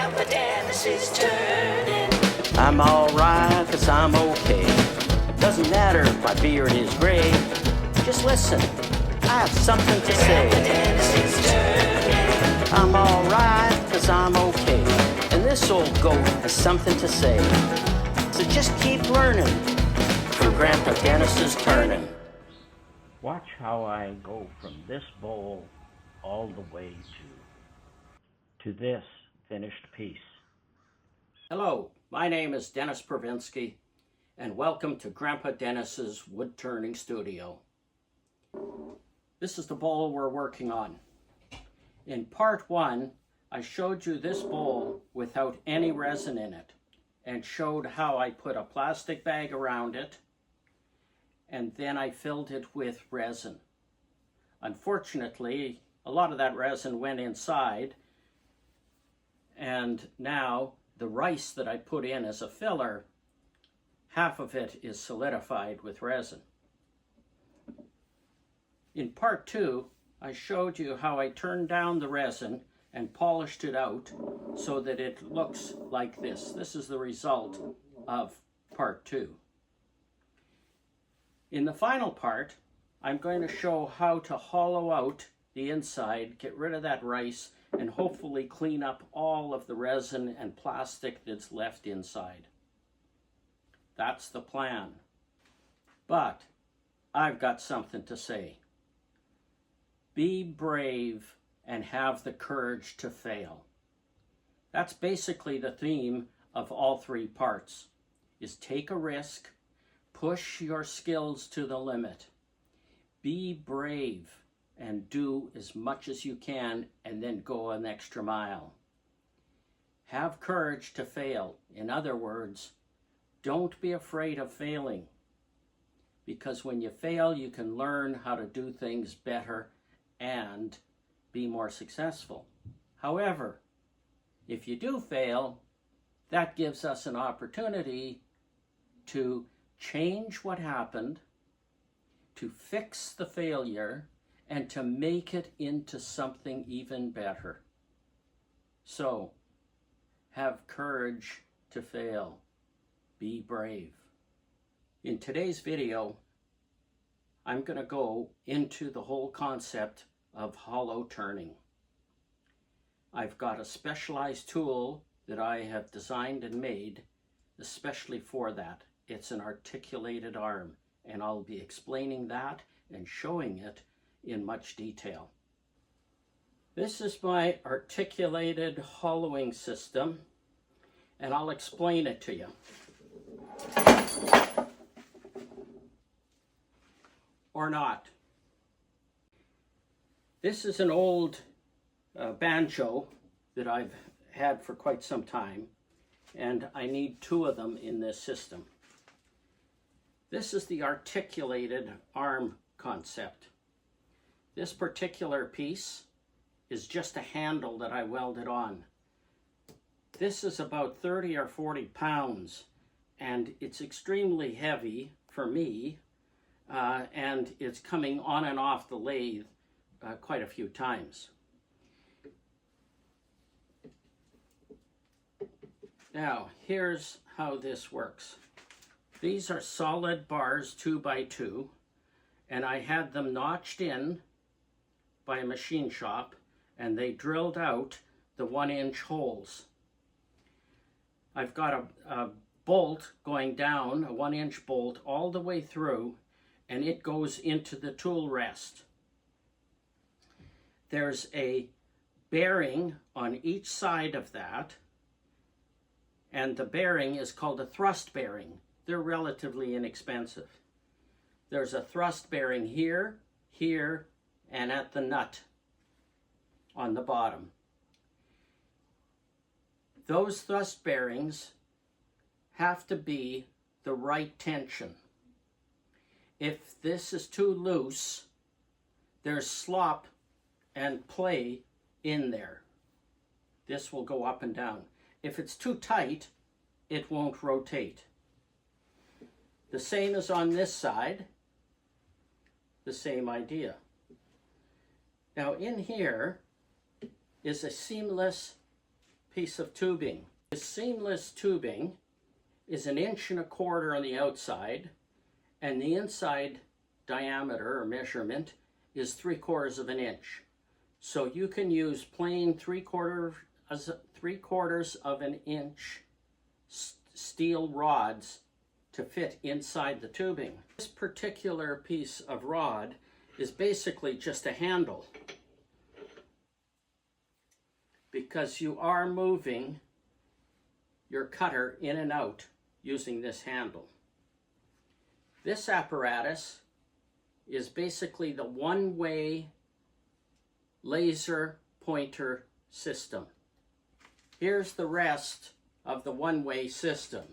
Grandpa Dennis is turning. I'm alright, 'cause I'm okay. Doesn't matter if my beard is gray. Just listen, I have something to say. Grandpa Dennis is turning. I'm alright, 'cause I'm okay. And this old goat has something to say. So just keep learning, for Grandpa Dennis is turning. Watch how I go from this bowl all the way to this finished piece. Hello, my name is Dennis Pravinsky, and welcome to Grandpa Dennis's wood turning studio. This is the bowl we're working on. In part 1, I showed you this bowl without any resin in it and showed how I put a plastic bag around it and then I filled it with resin. Unfortunately, a lot of that resin went inside, and now the rice that I put in as a filler, half of it is solidified with resin. In part 2, I showed you how I turned down the resin and polished it out so that it looks like this. This is the result of part 2. In the final part, I'm going to show how to hollow out the inside, get rid of that rice, and hopefully clean up all of the resin and plastic that's left inside. That's the plan. But I've got something to say. Be brave and have the courage to fail. That's basically the theme of all 3 parts, is take a risk, push your skills to the limit, be brave, and do as much as you can, and then go an extra mile. Have courage to fail. In other words, don't be afraid of failing, because when you fail, you can learn how to do things better and be more successful. However, if you do fail, that gives us an opportunity to change what happened, to fix the failure, and to make it into something even better. So, have courage to fail. Be brave. In today's video, I'm going to go into the whole concept of hollow turning. I've got a specialized tool that I have designed and made especially for that. It's an articulated arm, and I'll be explaining that and showing it in much detail. This is my articulated hollowing system, and I'll explain it to you. Or not. This is an old banjo that I've had for quite some time, and I need 2 of them in this system. This is the articulated arm concept. This particular piece is just a handle that I welded on. This is about 30 or 40 pounds, and it's extremely heavy for me, and it's coming on and off the lathe quite a few times. Now, here's how this works. These are solid bars 2x2, and I had them notched in by a machine shop, and they drilled out the 1-inch holes. I've got a bolt going down, a 1-inch bolt, all the way through, and it goes into the tool rest. There's a bearing on each side of that, and the bearing is called a thrust bearing. They're relatively inexpensive. There's a thrust bearing here, here, and at the nut on the bottom. Those thrust bearings have to be the right tension. If this is too loose, there's slop and play in there. This will go up and down. If it's too tight, it won't rotate. The same as on this side, the same idea. Now in here is a seamless piece of tubing. This seamless tubing is 1.25 inches on the outside, and the inside diameter or measurement is 3/4 inch. So you can use plain 3/4 of an inch steel rods to fit inside the tubing. This particular piece of rod is basically just a handle, because you are moving your cutter in and out using this handle. This apparatus is basically the one-way laser pointer system. Here's the rest of the one-way system.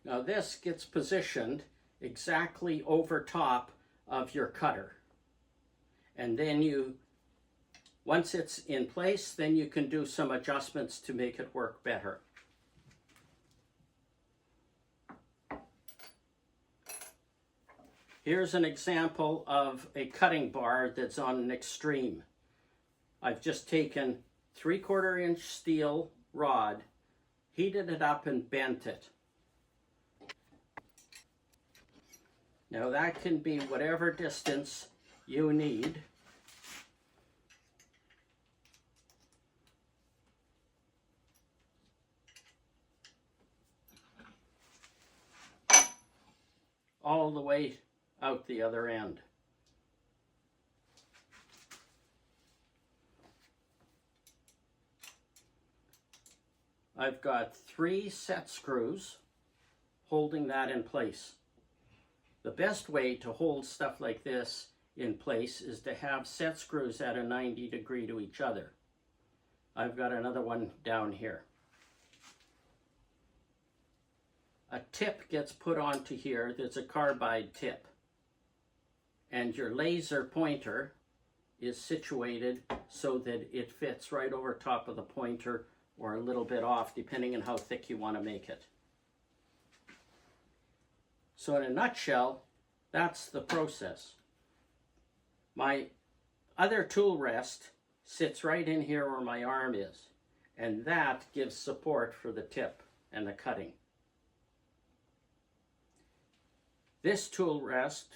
Now this gets positioned exactly over top of your cutter. And then once it's in place, then you can do some adjustments to make it work better. Here's an example of a cutting bar that's on an extreme. I've just taken 3/4 inch steel rod, heated it up and bent it. Now that can be whatever distance you need. All the way out the other end. I've got 3 set screws holding that in place. The best way to hold stuff like this in place is to have set screws at a 90 degree to each other. I've got another one down here. A tip gets put onto here that's a carbide tip. And your laser pointer is situated so that it fits right over top of the pointer or a little bit off, depending on how thick you want to make it. So in a nutshell, that's the process. My other tool rest sits right in here where my arm is, and that gives support for the tip and the cutting. This tool rest,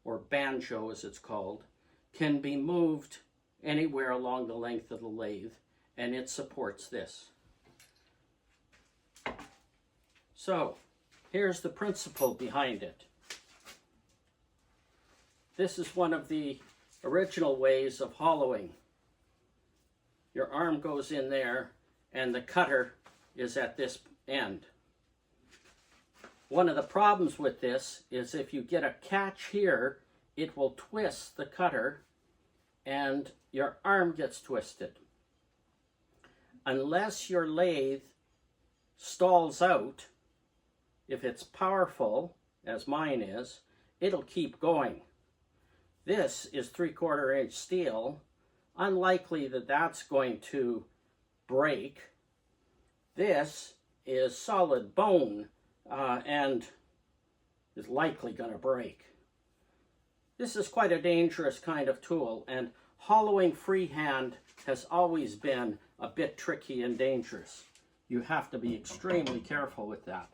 or banjo as it's called, can be moved anywhere along the length of the lathe, and it supports this. So, here's the principle behind it. This is one of the original ways of hollowing. Your arm goes in there, and the cutter is at this end. One of the problems with this is if you get a catch here, it will twist the cutter and your arm gets twisted. Unless your lathe stalls out, if it's powerful, as mine is, it'll keep going. This is 3/4 inch steel. Unlikely that that's going to break. This is solid bone and is likely going to break. This is quite a dangerous kind of tool, and hollowing freehand has always been a bit tricky and dangerous. You have to be extremely careful with that.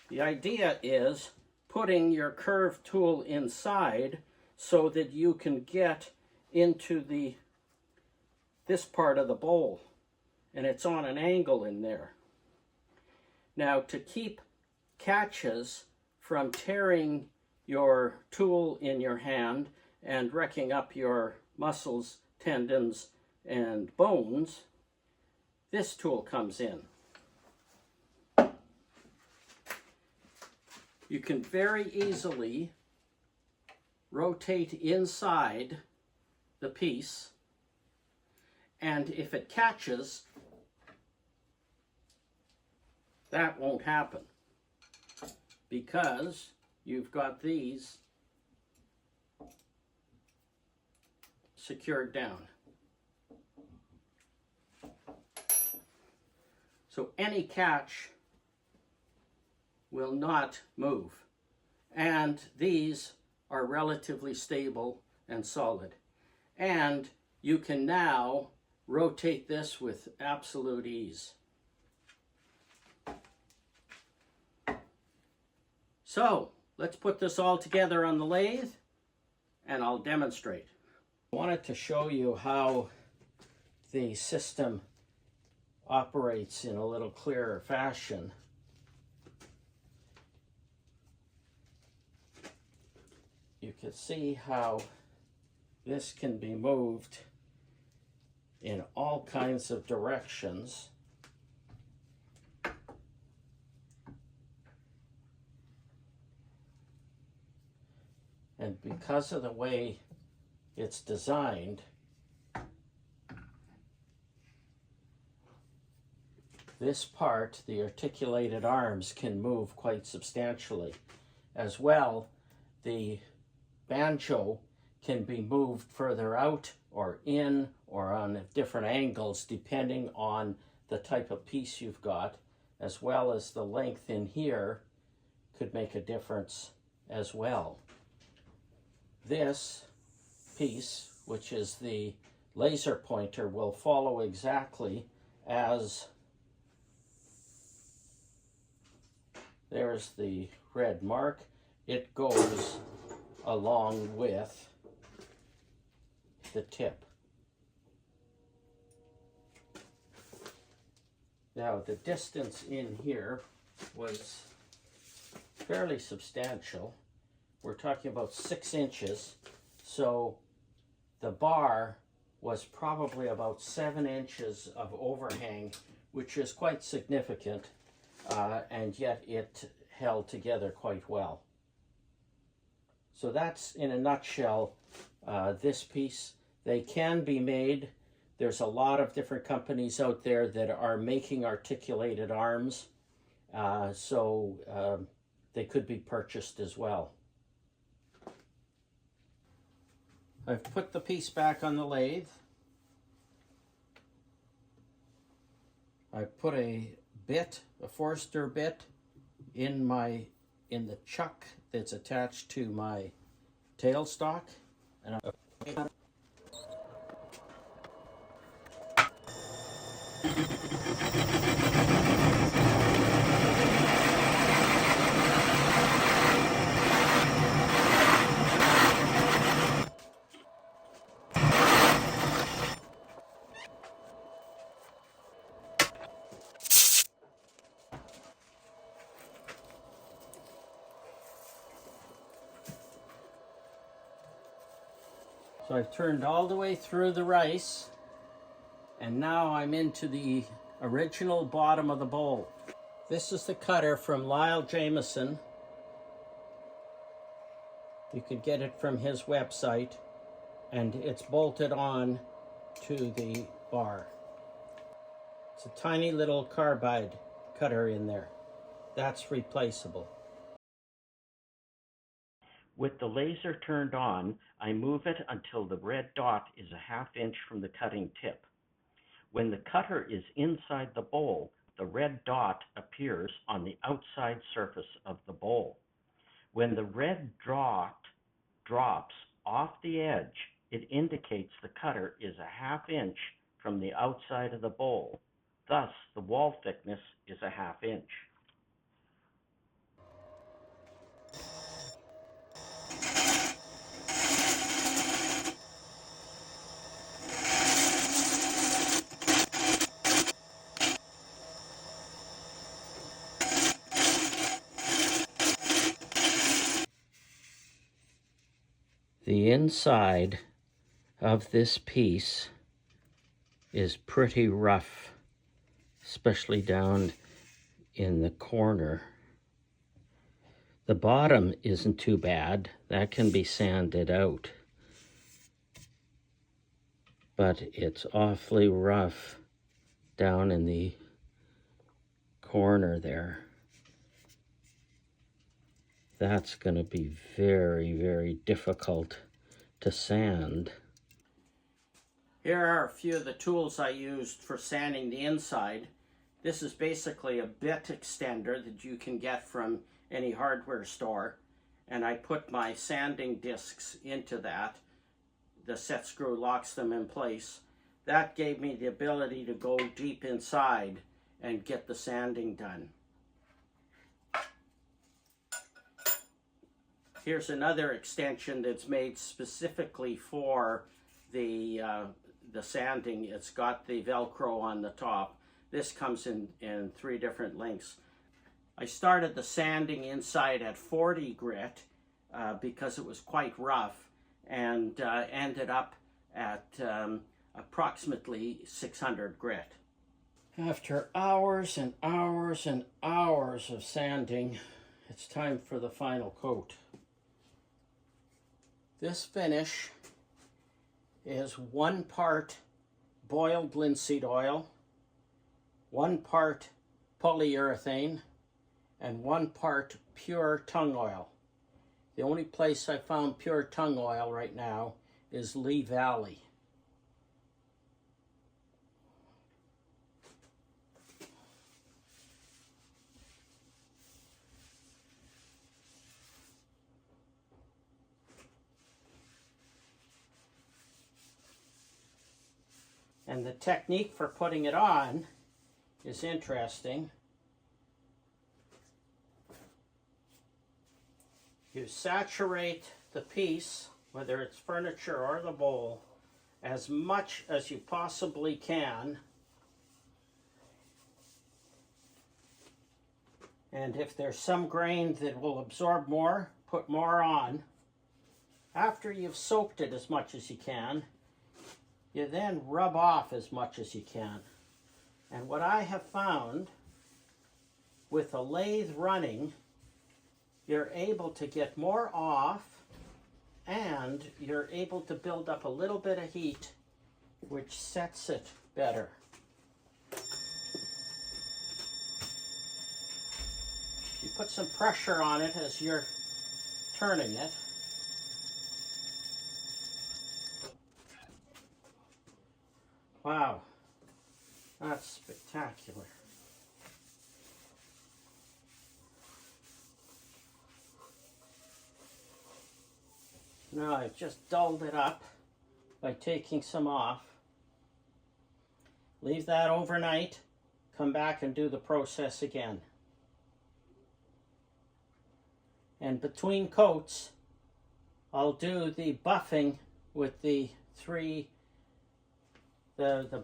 The idea is putting your curved tool inside so that you can get into this part of the bowl, and it's on an angle in there. Now, to keep catches from tearing your tool in your hand and wrecking up your muscles, tendons, and bones, this tool comes in. You can very easily rotate inside the piece, and if it catches, that won't happen because you've got these secured down. So any catch will not move. And these are relatively stable and solid. And you can now rotate this with absolute ease. So let's put this all together on the lathe and I'll demonstrate. I wanted to show you how the system operates in a little clearer fashion. You can see how this can be moved in all kinds of directions. And because of the way it's designed, this part, the articulated arms, can move quite substantially. As well, the banjo can be moved further out or in or on different angles depending on the type of piece you've got, as well as the length in here could make a difference as well. This piece, which is the laser pointer, will follow exactly as there's the red mark. It goes along with the tip. Now the distance in here was fairly substantial. We're talking about 6 inches, so the bar was probably about 7 inches of overhang, which is quite significant, and yet it held together quite well. So that's, in a nutshell, this piece. They can be made. There's a lot of different companies out there that are making articulated arms, so they could be purchased as well. I've put the piece back on the lathe. I put a bit, a Forster bit, in the chuck that's attached to my tailstock, and so I've turned all the way through the rice, and now I'm into the original bottom of the bowl. This is the cutter from Lyle Jameson. You could get it from his website, and it's bolted on to the bar. It's a tiny little carbide cutter in there. That's replaceable. With the laser turned on, I move it until the red dot is a ½ inch from the cutting tip. When the cutter is inside the bowl, the red dot appears on the outside surface of the bowl. When the red dot drops off the edge, it indicates the cutter is a ½ inch from the outside of the bowl. Thus, the wall thickness is a ½ inch. The inside of this piece is pretty rough, especially down in the corner. The bottom isn't too bad. That can be sanded out. But it's awfully rough down in the corner there. That's going to be very, very difficult to sand. Here are a few of the tools I used for sanding the inside. This is basically a bit extender that you can get from any hardware store. And I put my sanding discs into that the set screw locks them in place. That gave me the ability to go deep inside and get the sanding done. Here's another extension that's made specifically for the sanding. It's got the Velcro on the top. This comes in 3 different lengths. I started the sanding inside at 40 grit because it was quite rough, and ended up at approximately 600 grit. After hours and hours and hours of sanding, it's time for the final coat. This finish is 1 part boiled linseed oil, 1 part polyurethane, and 1 part pure tung oil. The only place I found pure tung oil right now is Lee Valley. And the technique for putting it on is interesting. You saturate the piece, whether it's furniture or the bowl, as much as you possibly can. And if there's some grain that will absorb more, put more on. After you've soaked it as much as you can, you then rub off as much as you can. And what I have found with a lathe running, you're able to get more off, and you're able to build up a little bit of heat, which sets it better. You put some pressure on it as you're turning it. Wow, that's spectacular. Now I've just dulled it up by taking some off. Leave that overnight, come back and do the process again. And between coats, I'll do the buffing with the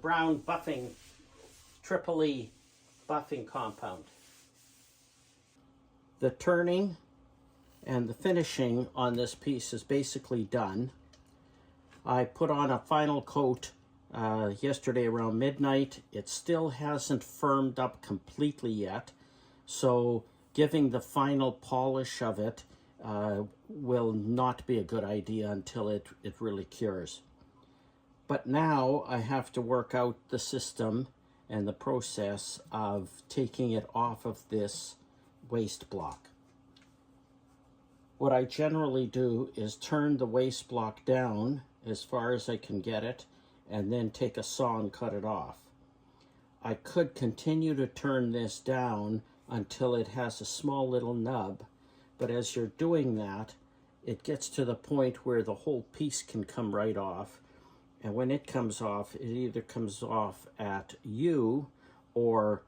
brown buffing, triple E buffing compound. The turning and the finishing on this piece is basically done. I put on a final coat yesterday around midnight. It still hasn't firmed up completely yet, so giving the final polish of it will not be a good idea until it really cures. But now I have to work out the system and the process of taking it off of this waste block. What I generally do is turn the waste block down as far as I can get it, and then take a saw and cut it off. I could continue to turn this down until it has a small little nub, but as you're doing that, it gets to the point where the whole piece can come right off. And when it comes off, it either comes off at you or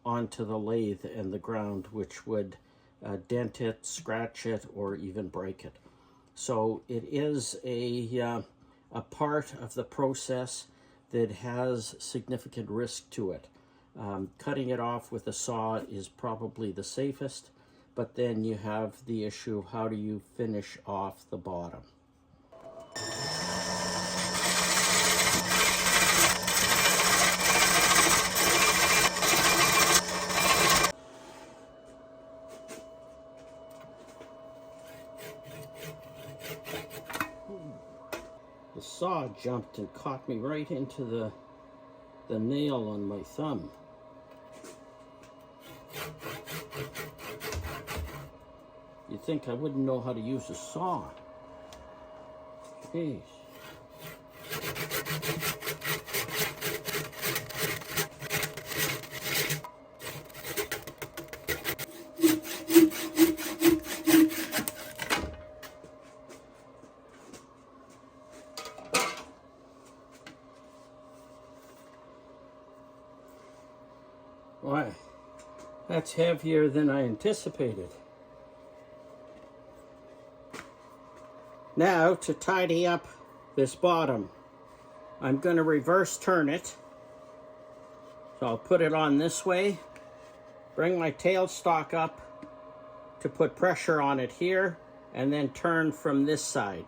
onto the lathe and the ground, which would dent it, scratch it, or even break it. So it is a part of the process that has significant risk to it. Cutting it off with a saw is probably the safest, but then you have the issue of how do you finish off the bottom. The saw jumped and caught me right into the nail on my thumb. You'd think I wouldn't know how to use a saw. Jeez. Why, that's heavier than I anticipated. Now, to tidy up this bottom, I'm going to reverse turn it. So I'll put it on this way, bring my tailstock up to put pressure on it here, and then turn from this side.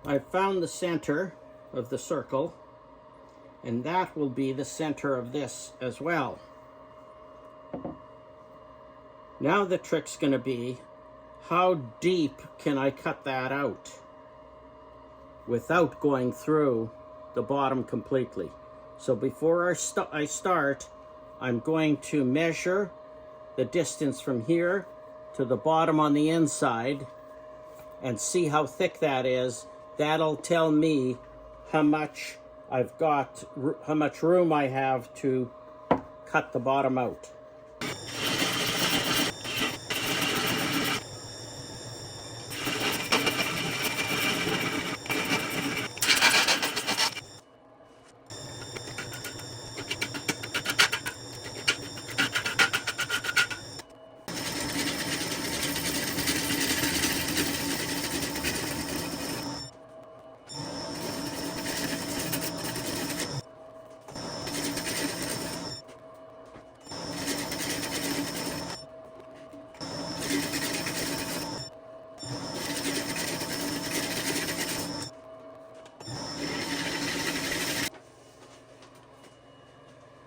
I've found the center of the circle, and that will be the center of this as well. Now the trick's going to be, how deep can I cut that out without going through the bottom completely? So before I start, I'm going to measure the distance from here to the bottom on the inside and see how thick that is. That'll tell me how much I've got, how much room I have to cut the bottom out.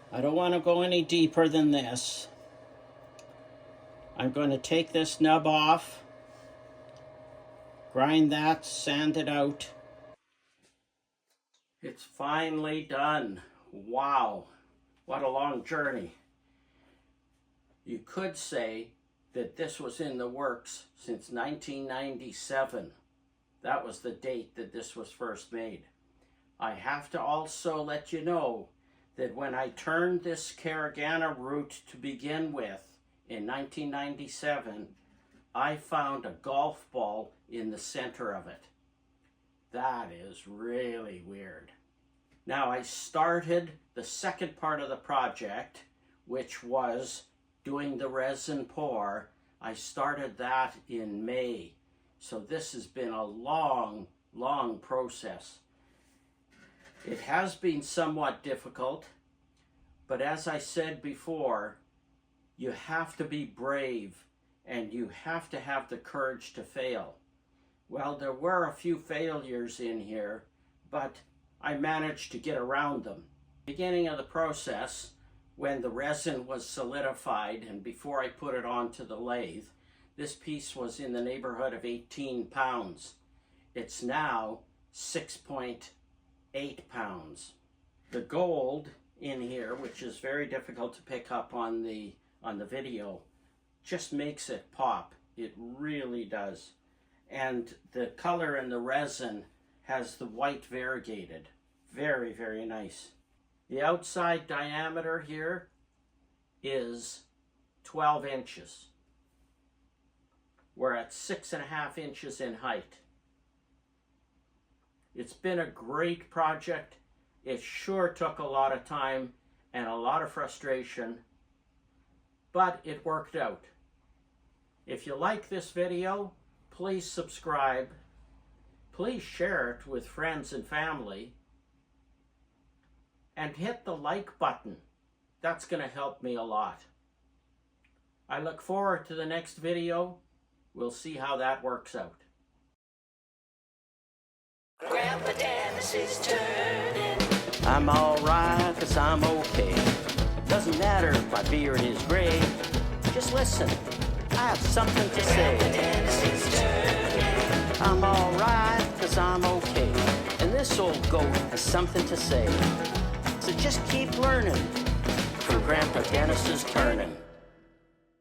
I don't want to go any deeper than this. I'm going to take this nub off, grind that, sand it out. It's finally done. Wow, what a long journey. You could say that this was in the works since 1997. That was the date that this was first made. I have to also let you know that when I turned this CARAGANA route to begin with in 1997, I found a golf ball in the center of it. That is really weird. Now I started the second part of the project, which was doing the resin pour. I started that in May. So this has been a long, long process. It has been somewhat difficult, but as I said before, you have to be brave and you have to have the courage to fail. Well, there were a few failures in here, but I managed to get around them. Beginning of the process, when the resin was solidified and before I put it onto the lathe, this piece was in the neighborhood of 18 pounds. It's now 6.8 pounds. The gold in here, which is very difficult to pick up on the video, just makes it pop. It really does. And the color in the resin has the white variegated. Very, very nice. The outside diameter here is 12 inches. We're at 6.5 inches in height. It's been a great project. It sure took a lot of time and a lot of frustration, but it worked out. If you like this video, please subscribe. Please share it with friends and family. And hit the like button. That's going to help me a lot. I look forward to the next video. We'll see how that works out. Grandpa Dennis is turning. I'm alright, 'cause I'm okay. Doesn't matter if my beard is gray. Just listen, I have something to say. Grandpa Dennis is turning. I'm alright, 'cause I'm okay. And this old goat has something to say. So just keep learning from Grandpa Dennis's turning.